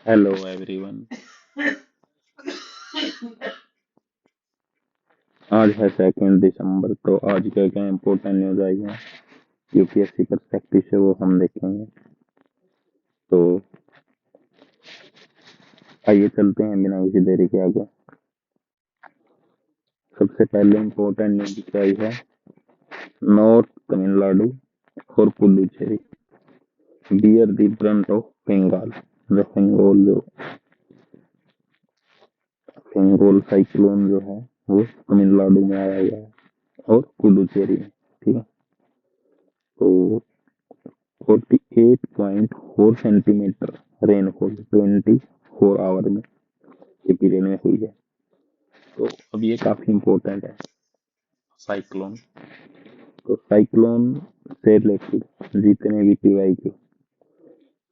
Hello everyone. आज है 2 दिसंबर, तो आज क्या क्या इम्पोर्टेंट न्यूज आई है यूपीएससी परस्पेक्टिव से वो हम देखेंगे। तो आइए चलते हैं बिना किसी देरी के आगे। सबसे पहले इम्पोर्टेंट न्यूज क्या आई है, नॉर्थ तमिलनाडु और Puducherry bear the brunt of Bengal. जो बेंगोल साइक्लोन जो है वो तमिलनाडु में आया हुआ है और पुडुचेरी में। ठीक है, तो 48.4 सेंटीमीटर रेनफॉल 24 आवर में ये पीरियड में हुई है। तो अब ये काफी इम्पोर्टेंट है साइक्लोन। तो साइक्लोन से रिलेटेड जितने भी पीवाईक्यू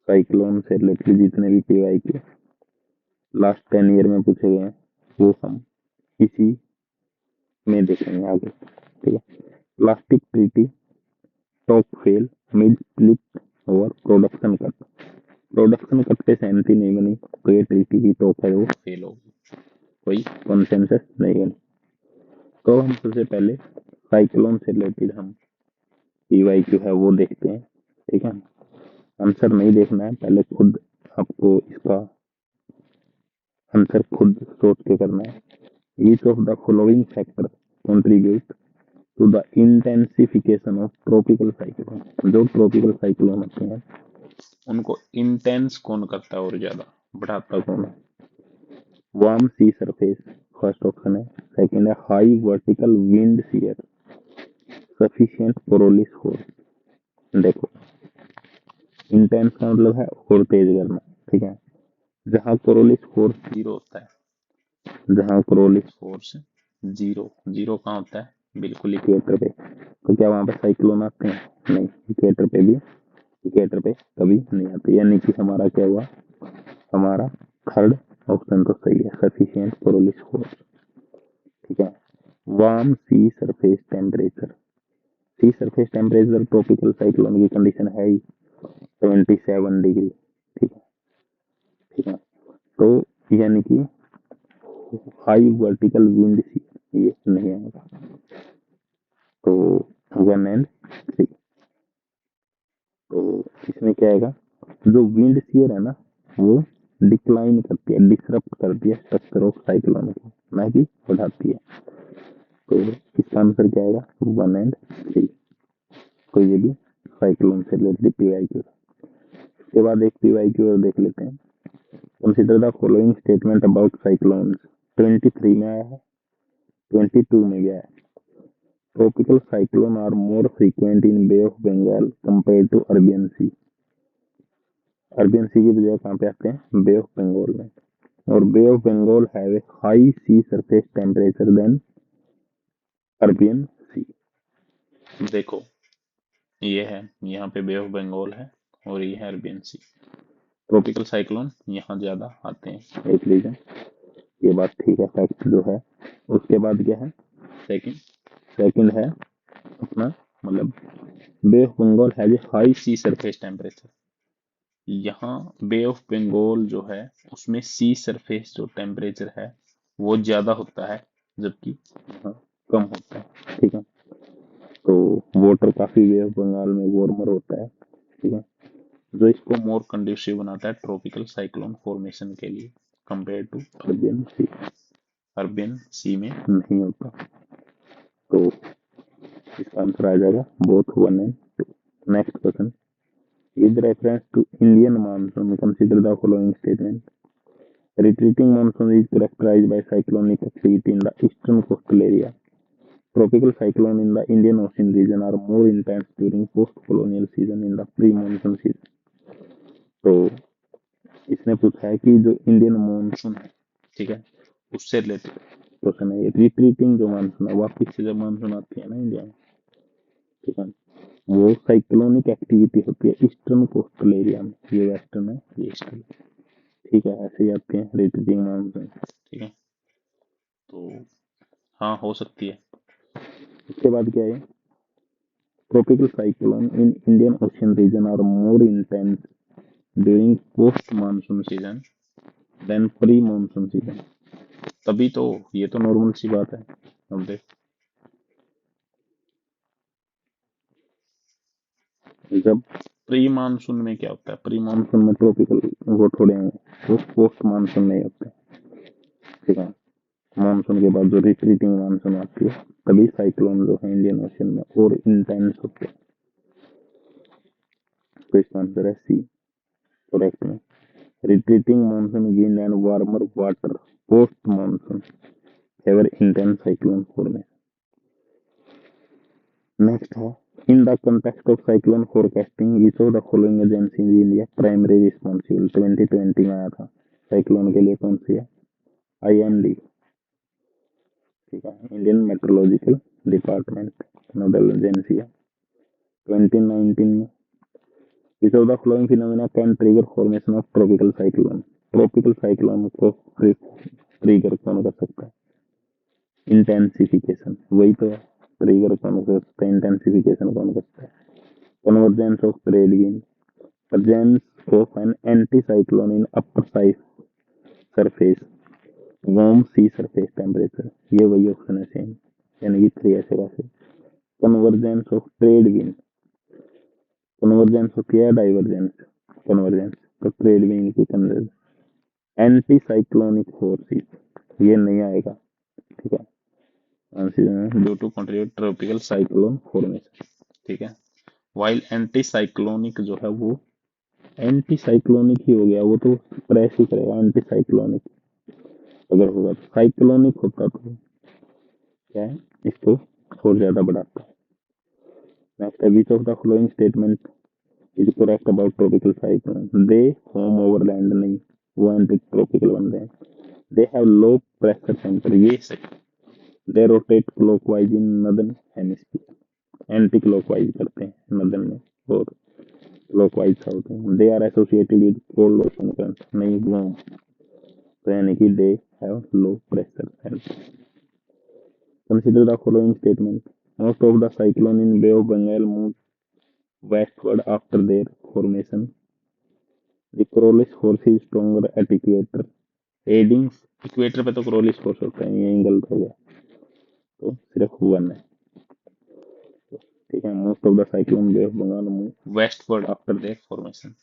साइक्लोन से रिलेटेड जितने भी पीवाईक्यू लास्ट 10 ईयर में पूछे गए हैं वो हम इसी में देखेंगे आगे। ठीक है, plastic treaty top fail mid slip और प्रोडक्शन कट पे सहमति नहीं बनी तो ये ट्रीटी की टॉप है वो फेल होगी, कोई कॉन्सेंसस नहीं बनी। तो हम सबसे पहले साइक्लोन से रिलेटेड हम पीवाईक्यू है वो देखते हैं। ठीक है, आंसर नहीं देखना है, पहले खुद आपको इसका आंसर खुद सोच के करना है। Each of the following factor contribute to the intensification of tropical cyclone. जो ट्रॉपिकल साइक्लोन होते हैं उनको इंटेंस कौन करता है और ज्यादा बढ़ाता कौन है? Warm sea surface first option है। सेकंड है high vertical wind shear sufficient Coriolis force. देखो, इंटेंस का मतलब है और तेज करना। ठीक है, जहां कोरोलिस फोर्स जीरो होता है, जहां कोरोलिस फोर्स जीरो जीरो कहाँ होता है? बिल्कुल इक्वेटर पे। तो क्या वहां पे साइक्लोन आते हैं? नहीं, इक्वेटर पे कभी नहीं आते। यानी कि हमारा क्या हुआ, हमारा थर्ड ऑप्शन तो सही है, सफिशिएंट कोरोलिस फोर्स। ठीक है, वार्म सी सरफेस टेम्परेचर। सी सरफेस टेम्परेचर ट्रॉपिकल साइक्लोन की कंडीशन है ही 77 डिग्री। ठीक है, ठीक है, तो यानी कि हाई वर्टिकल विंड ये नहीं आएगा। तो 1 एंड 3। तो इसमें क्या आएगा, जो विंड शियर है ना वो डिक्लाइन करती है, डिसरप्ट करती है स्ट्रक्चर ऑफ साइक्लोन को, ना कि बढ़ाती है। तो इसका आंसर क्या आएगा, 1 एंड 3। तो ये भी साइक्लोन से रिलेटेड पीवाईक्यू। उसके बाद एक पीवाईक्यू और देख लेते हैं। Consider the following statement about cyclones. 23 में आया है, 22 में गया है। Tropical cyclone are more frequent in bay of Bengal compare to Arabian Sea. Arabian Sea की बजाय कहाँ पे आते हैं? बे ऑफ बंगाल में। और Bay of Bengal have a high sea surface temperature than Arabian Sea. देखो, ये है, यहाँ पे बे ऑफ बंगाल है और ये है अरबियन सी। ट्रॉपिकल साइक्लोन यहाँ ज्यादा आते हैं, एक रीजन। ये बात ठीक है, फैक्ट जो है। उसके बाद क्या है, सेकंड सेकंड है अपना, मतलब Bay of Bengal has a high sea surface temperature. यहाँ बे ऑफ बंगाल जो है उसमें सी सरफेस जो टेम्परेचर है वो ज्यादा होता है, जबकि यहाँ कम होता है। ठीक है, तो वाटर काफी बे ऑफ बंगाल में वार्मर होता है। ठीक है, जो इसको मोर कंड्यूसिव बनाता है ट्रॉपिकल साइक्लोन फॉर्मेशन के लिए compare to Arabian Sea. Arabian Sea में नहीं होता। तो इसका आंसर आ जाएगा both 1 and 2। Next question, with reference to Indian monsoon, consider the following statement. Retreating monsoon is characterized by cyclonic activity in the eastern coastal area. Tropical cyclone in the Indian Ocean region are more intense during post-colonial season in the pre-monsoon season. तो इसने पूछा है कि जो Indian monsoon है, ठीक है, उससे रिलेटेड क्वेश्चन है ये। रिट्रीटिंग जो मानसून है, वापिस से जब मानसून आती है ना इंडिया में, ठीक है, वो साइक्लोनिक एक्टिविटी होती है ईस्टर्न कोस्टल एरिया में। ये वेस्टर्न है, ये ईस्टर्न। ठीक है, ऐसे ही आते हैं रिट्रीटिंग मानसून। ठीक है, तो हाँ हो सकती है। उसके बाद क्या है, tropical cyclone in Indian ocean region are more intense during post monsoon season then pre monsoon season, तभी तो ये तो नॉर्मल सी बात है। अब देख, जब प्री मानसून में क्या होता है, प्री मानसून में ट्रॉपिकल वो थोड़े हैं, वो पोस्ट मानसून में होते हैं, ठीक है। मानसून के बाद जो रिट्रीटिंग मानसून आती है, तभी साइक्लोन जो है इंडियन ओशन में और इंटेंस होते हैं। तो इसका आंसर है सी, करेक्ट में। Retreating monsoon wind and warmer water post monsoon favour intense cyclone formation. Next है, in the context of cyclone forecasting which of the following agencies in India primary responsible, 2020 में आया था cyclone के लिए, कौन सी है? IMD, ठीक है, Indian meteorological department nodal agency है। 2019 में which of the following phenomena can trigger formation of tropical cyclone, tropical cyclone को ट्रिगर कौन कर सकता है? इंटेंसिफिकेशन, वही तो है, ट्रिगर कौन कर सकता है, इंटेंसिफिकेशन कौन करता है? Convergence of trade wind, presence of an anticyclone in upper surface, warm sea surface temperature, ये वही ऑप्शन है सेम, यानी कि 3 ऐसे वैसे। Convergence of trade wind, convergence होती है डाइवर्जेंस, कन्वर्जेंस, तो ट्रेड विंड की कन्वर्जेंस। एंटी साइक्लोनिक फोर्सेस, ये नहीं आएगा, ठीक है, due to contribute tropical cyclone formation, ठीक है। वाइल एंटी साइक्लोनिक जो है वो एंटी साइक्लोनिक ही हो गया, वो तो प्रेस ही करेगा। एंटी साइक्लोनिक अगर होगा तो, साइक्लोनिक होता तो क्या है, इसको और ज्यादा बढ़ाता है। Next, which of the following statement is correct about tropical cyclone? They form over land, नहीं, वो एंटी ट्रॉपिकल बन रहे हैं। They have low pressure centre, ये सही। They rotate clockwise in northern hemisphere, anti clockwise करते हैं नॉर्दर्न में और क्लॉकवाइज साउथ में। They are associated with cold ocean current, नहीं, वार्म, तो यानी कि they have low pressure centre. Consider the following statement, most of the cyclone in bay of Bengal move westward after their formation. The Coriolis force is stronger at equator, aiding, equator पे तो Coriolis force होता है, ये गलत हो गया, तो सिर्फ वन है, ठीक है। Most of the cyclone bay of Bengal move westward after their formation,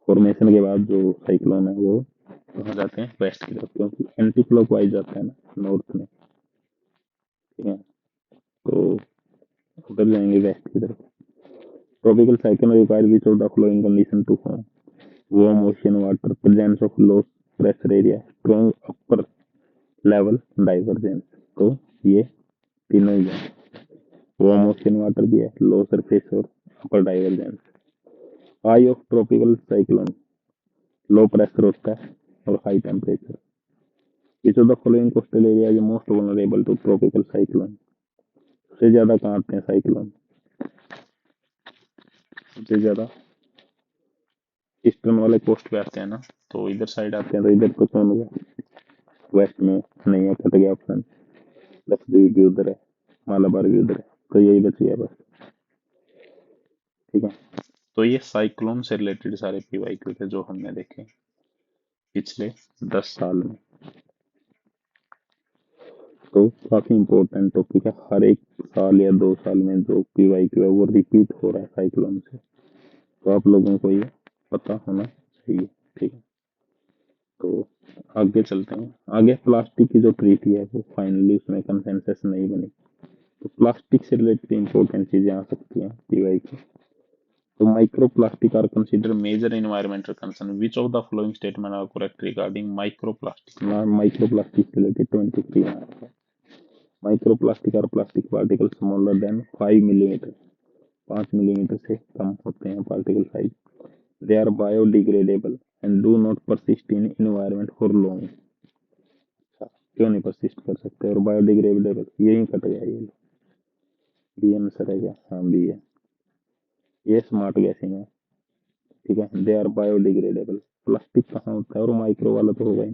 formation के बाद जो साइक्लोन है वो कहाँ जाते हैं? वेस्ट की तरफ, क्योंकि एंटी क्लॉकवाइज जाता है ना नॉर्थ में, ठीक है, तो उधर जाएंगे वेस्ट की तरफ। Tropical cyclone require which of the following condition to form? warm ocean water, presence of low pressure area, strong upper level divergence, तो ये तीनों ही है। warm ocean water भी है, low surface और upper divergence। eye of tropical cyclone, low pressure होता है और high temperature। which of the following coastal area is most vulnerable to tropical cyclone? सबसे ज्यादा कहाँ आते हैं साइक्लोन? सबसे ज्यादा ईस्टर्न वाले कोस्ट पे आते हैं ना, तो इधर साइड आते हैं, तो इधर तो कौन होगा? वेस्ट में नहीं है, कट गया ऑप्शन। लक्षद्वीप भी उधर है, मालाबार भी उधर है, तो यही बच गया बस, ठीक है। तो ये साइक्लोन से रिलेटेड सारे पीवाईक्यू थे जो हमने देखे पिछले 10 साल में, तो काफी इंपॉर्टेंट टॉपिक है। हर एक साल या 2 साल में जो पीवाईक्यू है वो रिपीट हो रहा है साइक्लोन से, तो आप लोगों को ये पता होना चाहिए, ठीक है। तो आगे चलते हैं। आगे प्लास्टिक की जो ट्रीटी है वो फाइनली उसमें कंसेंसस नहीं बनी, तो प्लास्टिक से रिलेटेड इंपॉर्टेंट चीजें आ सकती हैं पीवाईक्यू। तो microplastic are considered major environmental concern. Which of the following statement are correct regarding microplastic? Microplastic related 23 में आता है। Microplastic are plastic particles smaller than 5 millimeter, 5 millimetre से कम होते हैं particle size. They are biodegradable and do not persist in environment for long। अच्छा, क्यों नहीं persist कर सकते? और biodegradable, यही कट गया, ये बी आंसर है क्या? हाँ बी है, ये स्मार्ट गैसिंग है, ठीक है। दे आर बायोडिग्रेडेबल, प्लास्टिक कहाँ होता है, और माइक्रो वाला तो होगा ही।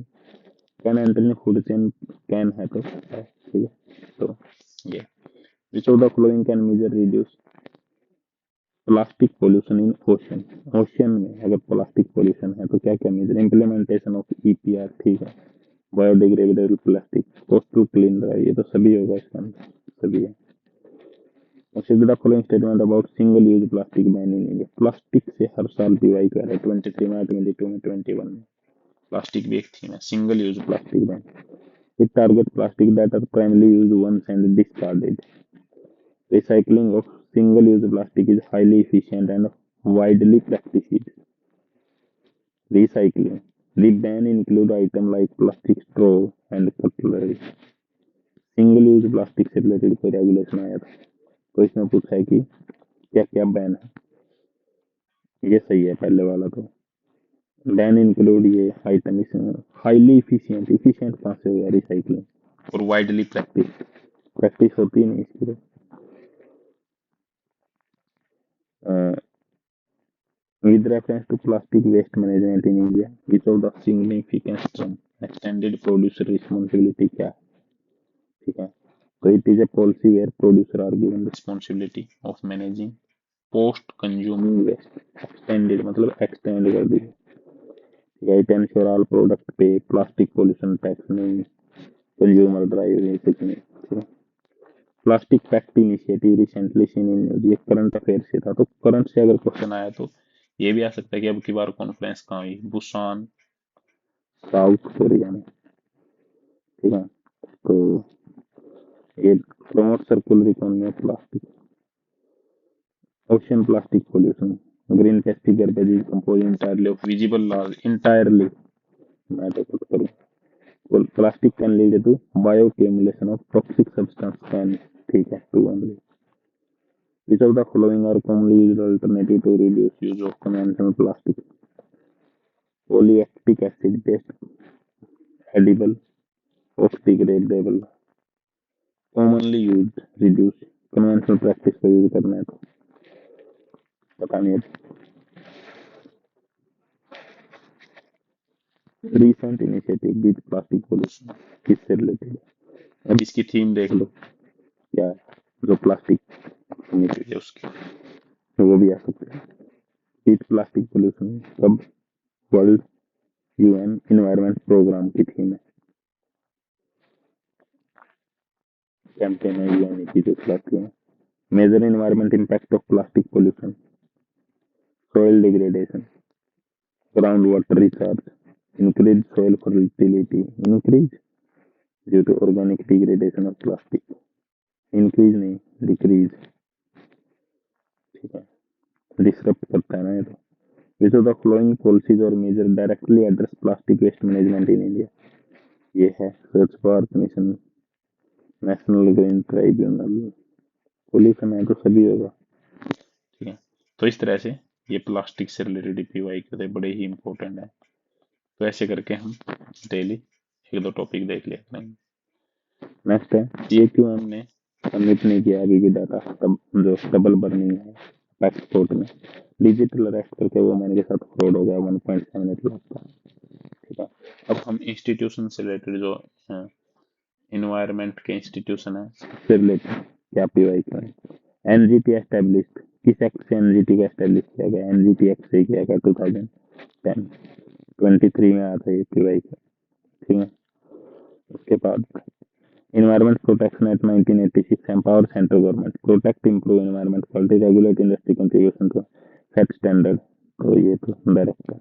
Can enter in food chain, can है तो है, ठीक है। तो ये which of the following can major reduce plastic pollution in ocean, ocean में अगर प्लास्टिक पोल्यूशन है तो क्या क्या मेजर, इम्प्लीमेंटेशन ऑफ ईपीआर, ठीक है, biodegradable plastic, coastal clean drive, ये तो सभी होगा इसका आंसर, सभी है। consider the following statement about single use plastic ban in India, plastic से हर साल पीवाई कर रहा है 23 में, 22 में, 21 में, प्लास्टिक भी एक थीम है, single use plastic ban. It target plastic that are primarily use once and discarded. Recycling of single-use plastic is highly efficient and widely practiced. Recycling. The ban include items like plastic straw and cutlery. Single use plastic से related कोई regulation आया था तो इसमें पूछा है कि क्या क्या बैन है, ये सही है पहले वाला। तो बैन इंक्लूड ये आइटम, इसमें हाईली इफिशियंट, इफिशियंट कहाँ से हो गया, रिसाइकलिंग, और वाइडली प्रैक्टिस, प्रैक्टिस होती ही नहीं इसकी तो। With reference to plastic waste management in India, which of the significant term extended producer responsibility क्या है, ठीक है, तो it is a policy where producer are given responsibility of managing post consuming waste, extended मतलब extend कर दी, ठीक है, it ensure all product pay plastic pollution tax, नहीं consumer drive, नहीं कुछ नहीं, ठीक है। Plastic pact initiative recently seen in news, ये करंट अफेयर से था, तो करंट से अगर क्वेश्चन आया तो ये भी आ सकता है कि अब की बार कॉन्फ्रेंस कहाँ हुई, बुसान, साउथ कोरिया में, ठीक है। तो ये promote circular economy of plastic, ocean plastic pollution, green plastic garbage is compose entirely of visible large, entirely मैं तो खुद करूँ, plastic can lead to bioaccumulation of toxic substance can, ठीक है, to only. Which of the following are commonly used alternative to reduce use of conventional plastic? Polylactic acid based, edible, oxidable, commonly used, reduce, conventional practice को use करना है तो पता नहीं है। Recent initiative with plastic pollution किससे related है, अब इसकी थीम देख लो क्या है, जो प्लास्टिक है उसकी, तो वो भी आ सकते हैं। हीट प्लास्टिक पोल्यूशन कब, वर्ल्ड यूएन इन्वायरमेंट प्रोग्राम की थीम है, कैंपेन है यूएन की जो चलाती है। Major environment impact of plastic pollution, soil degradation, groundwater recharge, increased soil fertility, increase due to organic degradation of plastic, increase नहीं decrease, ठीक है, डिस्टर्ब करता है ना ये तो। Which of the following policies और measure directly address plastic waste management in India, ये है Swachh Bharat Mission, National Green Tribunal, pollution है तो सभी होगा, ठीक है। तो इस तरह से ये प्लास्टिक से रिलेटेड पीवाई के बड़े ही इंपॉर्टेंट है। तो ऐसे करके हम डेली एक दो टॉपिक देख लिया करेंगे। नेक्स्ट है ये क्यों हमने सबमिट नहीं किया अभी भी डाटा, तब जो डबल बर्निंग है पासपोर्ट में, डिजिटल अरेस्ट करके वो मैंने के साथ फ्रॉड हो गया 1.78 लाख का, ठीक है। अब हम इंस्टीट्यूशन से रिलेटेड जो इन्वायरमेंट के इंस्टीट्यूशन है उससे रिलेटेड क्या पीवाई का है। एनजीटी एस्टेब्लिश्ड, किस एक्ट से एनजीटी का एस्टेब्लिश किया गया, एनजीटी एक्ट से किया गया 2010, 23 में आया था ये पीवाई का, ठीक है। उसके बाद Environment Protection Act 1986 empower central government protect improve environment quality regulate industry contribution to set standard, तो ये तो डायरेक्ट है।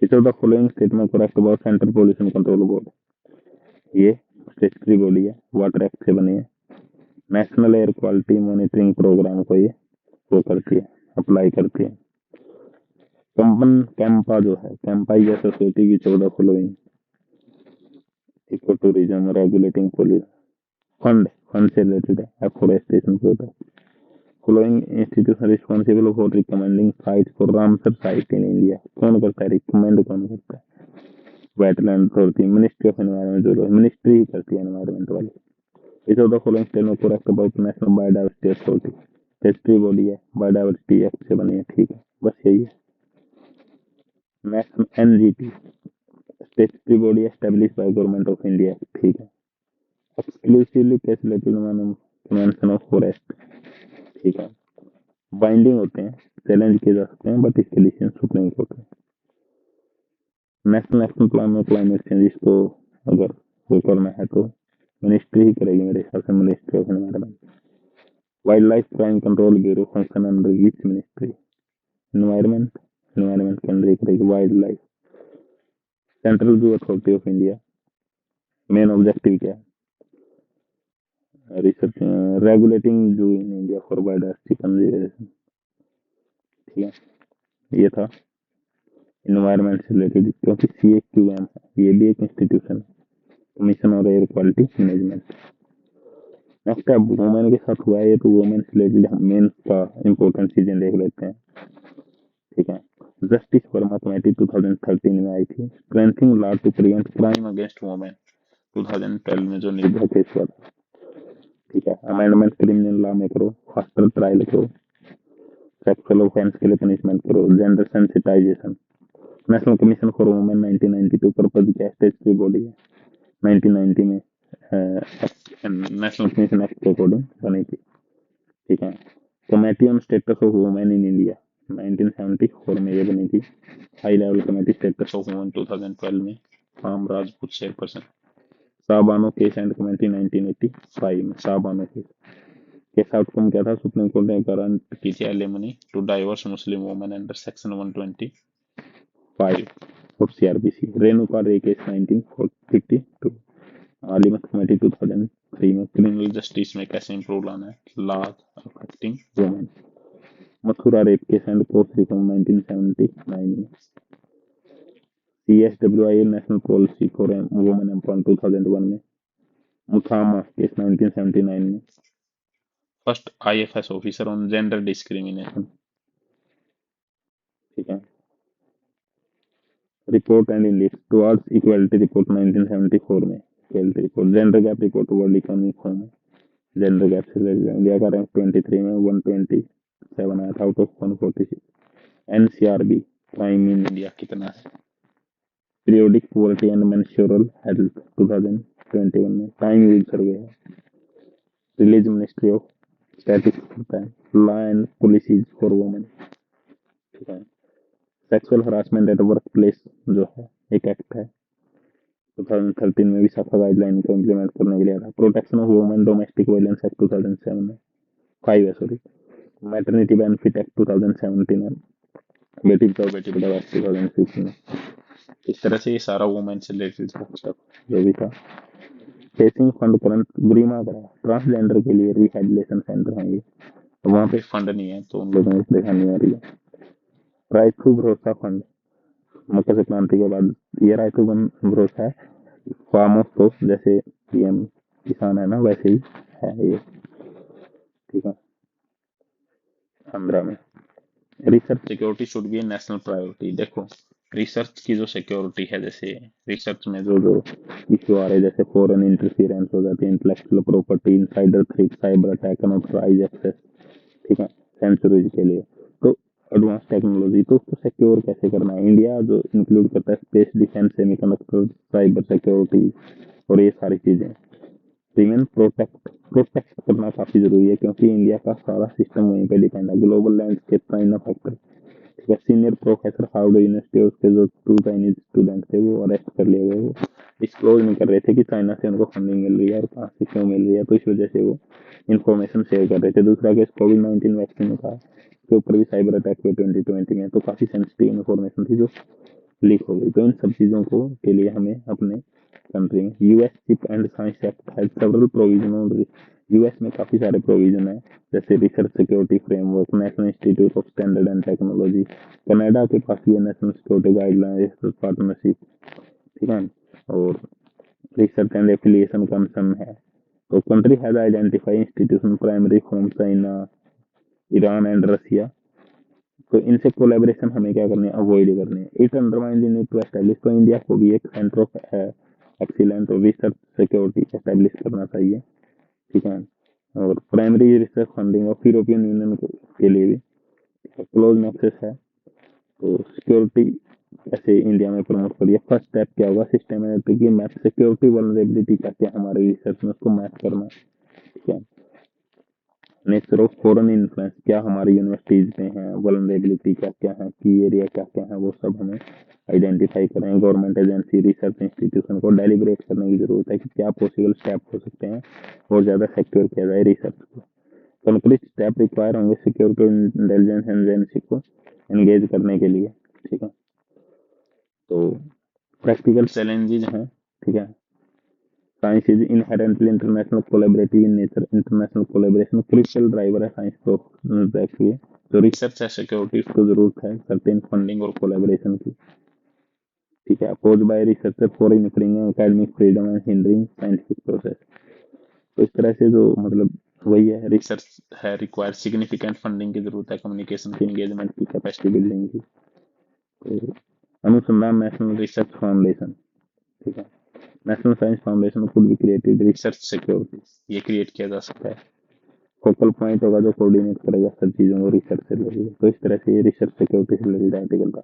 Which of the following statement correct about Central Pollution Control Board, ये स्टेटरी बॉडी है, वाटर एक्ट से बनी है, national air quality monitoring programme को ये वो करती है, अप्लाई करती है। कंपन कैंपा जो है, CAMPA is associated which of the following, eco tourism, regulating pollution, fund से रिलेटेड है, afforestation protect, following institution responsible for recommending sites for Ramsar site in India, कौन करता है रिकमेंड, कौन करता है, wetland authority, ministry of environment, जो ministry ही करती है एनवायरमेंट वाली। इस of the following statement correct about national biodiversity authority, स्टेटरी body है, बायोडायवर्सिटी एक्ट से बनी है, ठीक है, बस यही है। National NGT स्टेटरी body establish by government of India, ठीक है, एक्सक्लूसिवली कैसे कन्वेंशन ऑफ फॉरेस्ट, ठीक है। बाइंडिंग होते हैं, चैलेंज किए जा सकते हैं, बट इसके डिसीजन सुप्रीम कोर्ट है। नेशनल एक्शन प्लान में क्लाइमेट चेंज इसको अगर वो करना है तो मिनिस्ट्री ही करेगी मेरे हिसाब से, ministry of environment. Wild life crime control bureau function under which ministry? Environment, environment के अंदर ही करेगी। Wild life, central zoo authority of India, main objective क्या है? रिसर्च, रेगुलेटिंग जू in India for biodiversity conservation. ठीक है, ये था इन्वायरमेंट से रिलेटेड, क्योंकि CAQM है, ये भी एक इंस्टीट्यूशन है, commission on air quality management. Next है वुमेन के साथ हुआ है, ये तो वुमेन से रिलेटेड हम मेंस का इंपॉर्टेंट चीजें देख लेते हैं। ठीक है, जस्टिस वर्मा कमेटी 2013 में आई थी। Strengthening law to prevent crime against women 2012 में जो निर्भया केस हुआ था। ठीक है, अमेंडमेंट क्रिमिनल लॉ में करो, फास्टर ट्रायल करो, सेक्सुअल ऑफेंस के लिए पनिशमेंट करो, gender sensitisation. National commission for women 1992 purpose क्या स्टेटरी बॉडी है, 1990 में नेशनल कमीशन एक्ट के अकॉर्डिंग बनी थी। ठीक है, committee on status of women in India 1974 में ये बनी थी। High level committee status of women 2012 में Ram Rajput chairperson. Shahbano case and committee 1985 में शाहबानो केस आउटकम क्या था? सुप्रीम कोर्ट ने गारंट की थी alimony to divorce Muslim women under section 125 of CRPC। Renuka Ray case 1952। आलिमत committee 2003 में क्रिमिनल जस्टिस में कैसे इंप्रूव लाना है, law affecting women. Mathura rape case and post reform 1979 में। CSWI national policy for women empowerment 2001 में। मुथामा केस 1979 में। First IFS officer on gender discrimination. ठीक है, report and index towards equality report 1974 में। Equality report, gender gap report world economic forum में। Gender gap से India का rank 23 में 127 आया था out of 146। NCRB crime in India कितना है? Periodic poverty and menstrual health 2021 में। टाइम यूज सर्वे है। रिलीज मिनिस्ट्री ऑफ स्टैटिस्टिक्स होता है। Law and policies for women. ठीक है, sexual harassment at work place जो है एक एक्ट है, 2013 में विशाखा गाइडलाइन को इम्प्लीमेंट करने के लिए था। Protection of women domestic violence act 2007 में 5 है, सॉरी। मैटरनिटी बेनिफिट एक्ट 2017 है। बेटी बचाओ बेटी पढ़ाओ एक्ट 2015 में। इस तरह से ये सारा वुमेन से रिलेटेड जो भी था। फेसिंग फंड करंट बुरीमा करा ट्रांसजेंडर के लिए रिहेबिलिटेशन सेंटर है ये, तो वहाँ पे फंड नहीं है, तो उन लोगों को परेशानी आ रही है। राइतु भरोसा फंड मकर संक्रांति के बाद ये राइतु भरोसा है, फार्मर्स को जैसे PM किसान है ना वैसे ही है ये। ठीक है, आंध्रा में। Research security should be A national priority. देखो रिसर्च की जो सिक्योरिटी है, जैसे रिसर्च में जो जो इश्यू आ रहे हैं, जैसे फॉरेन इंटरफियरेंस हो जाती है, intellectual property, insider threat, cyber attack, unauthorised access, ठीक है, सेंसरीज के लिए, तो एडवांस टेक्नोलॉजी, तो उसको सिक्योर कैसे करना है? इंडिया जो इंक्लूड करता है space defence, semiconductor, cyber security और ये सारी चीजें। रिमेन प्रोटेक्ट करना काफी जरूरी है, क्योंकि इंडिया का सारा सिस्टम वहीं पे डिपेंड है। ग्लोबल लैंडस्केप का इन फैक्टर। ठीक है, सीनियर प्रोफेसर हार्वर्ड यूनिवर्सिटी, उसके जो 2 चाइनीज स्टूडेंट थे वो अरेस्ट कर लिए गए। वो डिस्क्लोज नहीं कर रहे थे कि चाइना से उनको फंडिंग मिल रही है और कहाँ से क्यों मिल रही है, तो इस वजह से वो इन्फॉर्मेशन शेयर कर रहे थे। दूसरा केस कोविड-19 वैक्सीन का, के ऊपर भी साइबर अटैक हुए 2020 में, तो काफी सेंसिटिव इन्फॉर्मेशन थी जो लीक हो गई। तो इन सब चीजों को के लिए हमें अपने कंट्री में US chip and science act है सेवरल प्रोविजन। US में काफी सारे प्रोविजन है, जैसे research security framework, national institute of standard and technology. Canada के पास भी national security guideline, research partnership, ठीक है, और रिसर्च एंड एफिलिएशन कंसर्न है। तो country has identify institution primary from China, Iran and Russia. तो इनसे कोलैबोरेशन हमें क्या करनी है? अवॉइड करनी है। It undermine the need to establish, तो इंडिया को भी एक सेंटर ऑफ एक्सीलेंस और रिसर्च सिक्योरिटी एस्टैब्लिश करना चाहिए। ठीक है, और primary research funding of European union के लिए भी क्लोज नेक्सस है। तो सिक्योरिटी कैसे इंडिया में प्रमोट करिए? फर्स्ट स्टेप क्या होगा? सिस्टमैटिक मैप सिक्योरिटी वल्नरेबिलिटी क्या क्या हमारे रिसर्च में, उसको मैप करना। ठीक है, नेचर ऑफ फॉरेन इन्फ्लुएंस, क्या हमारी यूनिवर्सिटीज में है, वल्नरेबिलिटी क्या क्या है, की एरिया क्या क्या है, वो सब हमें आइडेंटिफाई करें। गवर्नमेंट एजेंसी, रिसर्च इंस्टीट्यूशन को डेलिब्रेट करने की जरूरत है कि क्या पॉसिबल स्टेप हो सकते हैं और ज्यादा सिक्योर किया जाए रिसर्च को। कंप्लीट स्टेप रिक्वायर होंगे सिक्योरिटी इंटेलिजेंस एजेंसी को एंगेज करने के लिए। ठीक है, तो प्रैक्टिकल चैलेंजेस हैं। ठीक है, science is inherently international collaborative in nature, international collaboration critical driver है साइंस प्रोजेक्ट के। जो रिसर्च है सिक्योरिटी उसको जरूरत है सर्टेन फंडिंग और कोलैबोरेशन की। ठीक है, oppose by researcher for infringing academic freedom and hindering scientific process. तो इस तरह से जो मतलब वही है, रिसर्च है रिक्वायर सिग्निफिकेंट फंडिंग की जरूरत है, कम्युनिकेशन की, एंगेजमेंट की, कैपेसिटी बिल्डिंग की। तो अनुसंधान नेशनल रिसर्च फाउंडेशन। ठीक है, नेशनल साइंस फाउंडेशन खुद भी क्रिएटेड रिसर्च सिक्योरिटी, ये क्रिएट किया जा सकता है। फोकल पॉइंट होगा जो कोऑर्डिनेट करेगा सब चीजों को रिसर्च से रिलेटेड। तो इस तरह से ये रिसर्च सिक्योरिटी से रिलेटेड आर्टिकल का।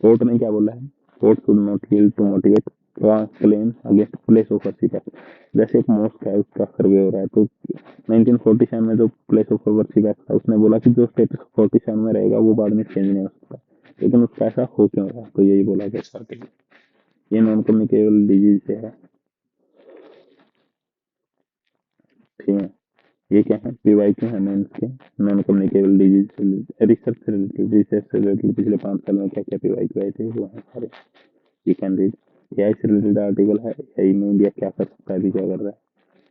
कोर्ट ने क्या बोला है, court should not heal to motivate claim against place of worship act. जैसे एक मॉस्क है उसका सर्वे हो रहा है, तो 1947 में जो प्लेस ऑफ वर्शिप एक्ट था उसने बोला कि जो स्टेटस 47 में रहेगा वो बाद में चेंज नहीं हो सकता, लेकिन उसका ऐसा हो क्यों रहा है, तो यही बोला गया इस आर्टिकल। ये नॉन कम्युनिकेबल डिजीज से है। ठीक है, ये क्या है, पीवाईक्यू है मेंस के, नॉन कम्युनिकेबल डिजीज रिसर्च से रिलेटेड। रिसर्च से रिलेटेड पिछले 5 साल में क्या क्या पीवाईक्यू आए थे वो है सारे, यू कैन रीड। एआई से रिलेटेड आर्टिकल है, एआई में इंडिया क्या कर सकता है, अभी क्या कर रहा है।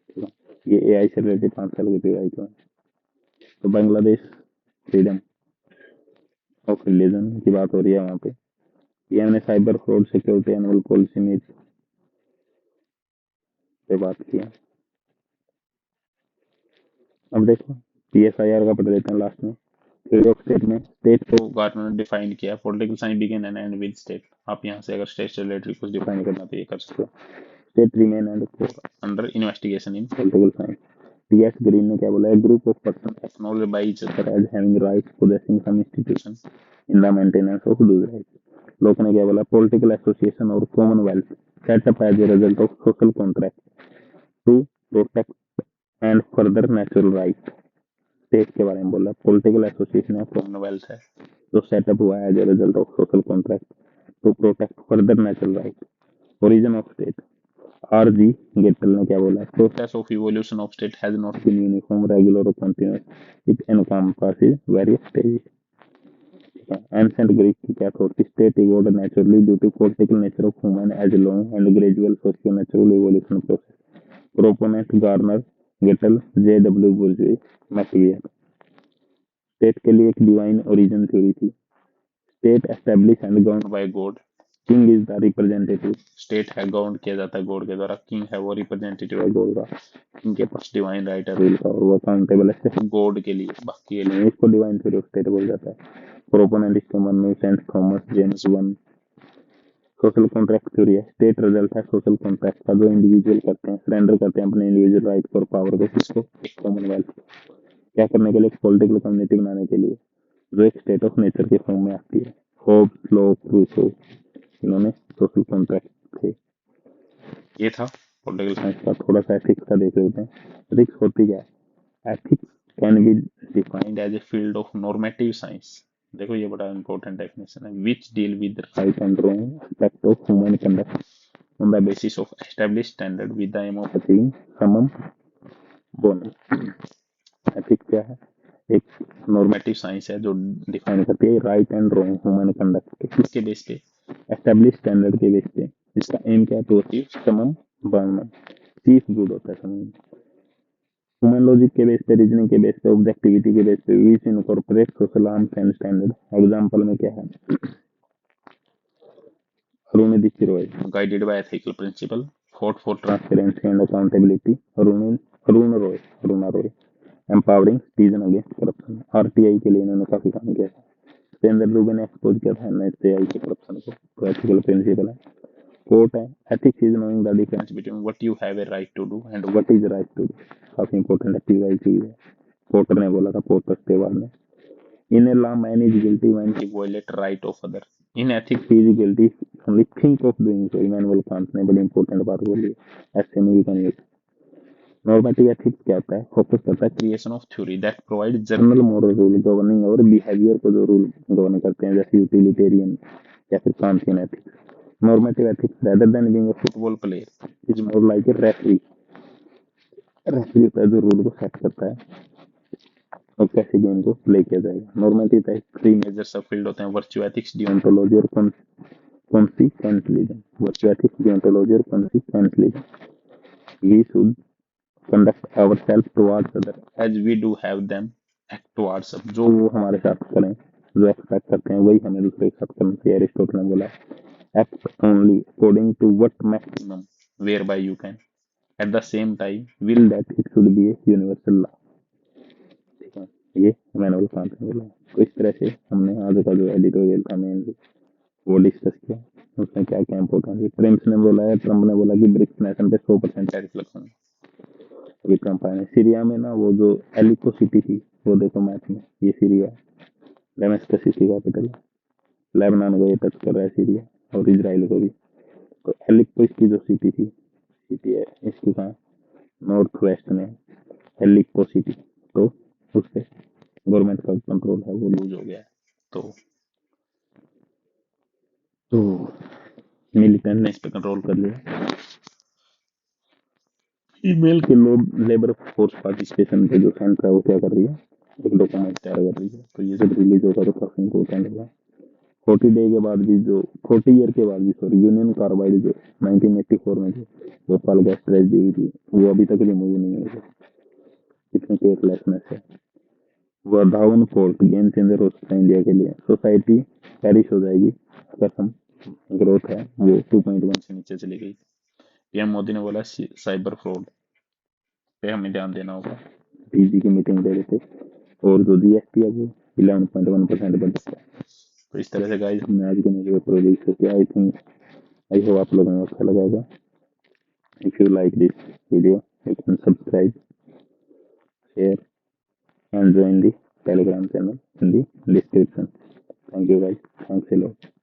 ठीक है, ये एआई से रिलेटेड 5 साल के पीवाईक्यू है। तो बांग्लादेश फ्रीडम ऑफ रिलीजन की बात हो रही है वहाँ पे। पीएम ने cyber fraud security annual policy meet पे बात की है। अब देखो पीएसआईआर का पढ़ लेते हैं लास्ट में। थ्योरी ऑफ स्टेट में स्टेट को गवर्नमेंट ने डिफाइन किया, political science begin and and with state. आप यहाँ से अगर स्टेट से रिलेटेड कुछ डिफाइन करना तो ये कर सकते हो। State remain and under investigation in political science. TS Green ने क्या बोला है, group of person acknowledged by each other as having rights possessing some institution in the maintenance of those rights. Locke ने क्या बोला, पॉलिटिकल एसोसिएशन और commonwealth set up as a result of social contract to protect and further natural right. State के बारे में बोला, political association है, Commonwealth है, जो सेटअप हुआ है as a result of social contract to protect further natural right. Origin of state, R G Gettell ने क्या बोला, process of evolution of state has not been uniform, regular और continuous, it encompasses various stages. Ancient Greek की क्या thought थी, state evolved naturally due to political nature of human as long and gradual socio natural evolution process. Proponent Garner, Gettell, J W Burgess, मैकलियर। State के लिए एक divine origin theory थी। State establish and govern by God, king is the representative. State है govern किया जाता है God के द्वारा, किंग है वो रिप्रेजेंटेटिव है गॉड का। किंग के पास डिवाइन राइट है रूल का और वो अकाउंटेबल है सिर्फ गॉड के लिए, बाकी के लिए। इसको डिवाइन थ्योरी ऑफ स्टेट बोल जाता है। प्रोपोनेंट इसके मन में saint Thomas James one. Social contract theory है, स्टेट रिजल्ट है सोशल कॉन्ट्रैक्ट का, जो इंडिविजुअल करते हैं, सरेंडर करते हैं अपने इंडिविजुअल राइट और पावर को, किसको, एक कॉमनवेल्थ। क्या करने के लिए, पॉलिटिकल कम्युनिटी बनाने के लिए, जो एक स्टेट ऑफ नेचर के फॉर्म में आती है। होब्स, लॉक, रूसो, इन्होंने सोशल कॉन्ट्रैक्ट थे। ये था पॉलिटिकल साइंस का। थोड़ा सा एथिक्स का देख लेते हैं। एथिक्स होती क्या है, ethics can be defined as a field of normative science. देखो ये बड़ा इंपॉर्टेंट डेफिनेशन है, which deal with right and wrong aspect of human conduct on the basis of established standard with the aim of achieving summum bonum. Ethics क्या है, एक normative science है जो define करती है right and wrong human conduct के, किसके base पे, एस्टेब्लिश स्टैंडर्ड के बेस पे, जिसका एम क्या है, to achieve summum bonum, chief good होता है समम। ह्यूमन लॉजिक के बेस पे, रीजनिंग के बेस पे, ऑब्जेक्टिविटी के बेस पे, which incorporate social norms and standard. Example में क्या है, Arundhati Roy guided by ethical principle, fought for transparency and accountability. Aruna Roy empowering citizen against corruption, RTI के लिए इन्होंने काफी काम किया था। सत्येंद्र दुबे ने एक्सपोज किया था एनएचएआई के करप्शन को, तो एथिकल प्रिंसिपल है। कोर्ट है, ethics is knowing the difference between what you have a right to do and what is right to do. काफी इंपॉर्टेंट है, पीवाईक्यू है। पोर्टर ने बोला था, पोर्टर स्टेवाल ने, in a law man is guilty when he violate right of other, in ethics he is guilty only think of doing so. Immanuel Kant ने बड़ी important बात बोली है, ऐसे में भी कहीं। नॉर्मेटिव एथिक्स क्या होता है, फोकस करता है creation of theory that provide general moral rule governing और बिहेवियर को जो रूल गवर्न करते हैं, जैसे यूटिलिटेरियन या फिर Kantian ethics. Normative ethics rather than being a football player is more like a referee. Referee होता है जो रूल को सेट करता है और कैसे गेम को प्ले किया जाएगा. नॉर्मेटिव एथिक्स थ्री मेजर सब फील्ड होते हैं, वर्च्यू एथिक्स, डियोंटोलॉजी और कॉन्सिक्वेंटलिज्म. वर्च्यू एथिक्स, डियोंटोलॉजी और कॉन्सिक्वेंटलिज्म. We should conduct ourselves towards others as we do have them act towards us. जो वो हमारे साथ करें, जो एक्सपेक्ट करते हैं वही हमें दूसरे के साथ करना चाहिए. एरिस्टोटल ने बोला act only according to what maximum whereby you can at the same time will that it should be a universal law. ठीक है, ये मैंने बोला कांट ने बोला. तो इस तरह से हमने आज का जो एडिटोरियल था मेनली वो डिस्कस किया. उसमें क्या क्या इंपॉर्टेंट है. ट्रम्प ने बोला कि ब्रिक्स नेशन पे 100% टैरिफ लगाऊंगा. अभी ट्रम्प आए. सीरिया में ना वो जो एलिको सिटी थी वो देखो मैप में, ये सीरिया डेमेस्कस सिटी कैपिटल है. लेबनान को ये टच कर रहा है सीरिया और इजराइल को भी. तो एलिको इसकी जो सिटी है इसकी कहाँ नॉर्थ वेस्ट में एलिको सिटी. तो उस पर गवर्नमेंट का कंट्रोल है वो लूज हो गया है. तो मिलिटेंट ने इस पर कंट्रोल कर लिया. फीमेल के लेबर फोर्स पार्टिसिपेशन पे जो सेंटर है वो क्या कर रही है, एक डॉक्यूमेंट तैयार कर रही है. तो ये जब रिलीज होगा तो काफी इंपॉर्टेंट होगा. 40 के बाद भी जो 40 ईयर के बाद भी सॉरी यूनियन कार्बाइड जो 1984 में जो भोपाल गैस ट्रेजेडी हुई थी वो अभी तक रिमूव नहीं हुई. कितनी केयरलेसनेस है. वह धावन फोर्ट गेम चेंजर हो सकता है इंडिया के लिए. सोसाइटी पेरिश हो जाएगी अगर हम ग्रोथ है वो 2.1 से नीचे चली गई. पीएम मोदी ने बोला साइबर फ्रॉड पे हमें ध्यान देना होगा. डीजी की मीटिंग ले रहे थे और जो जीएसटी है वो 11.1% बढ़ सकता है. तो इस तरह से गाइस हमने आज के न्यूज़ पेपर डिस्कस किया. आई होप आप लोगों को अच्छा लगा होगा. If you like this video you can subscribe, share and join the Telegram channel in the description. Thank you guys. Thanks a lot.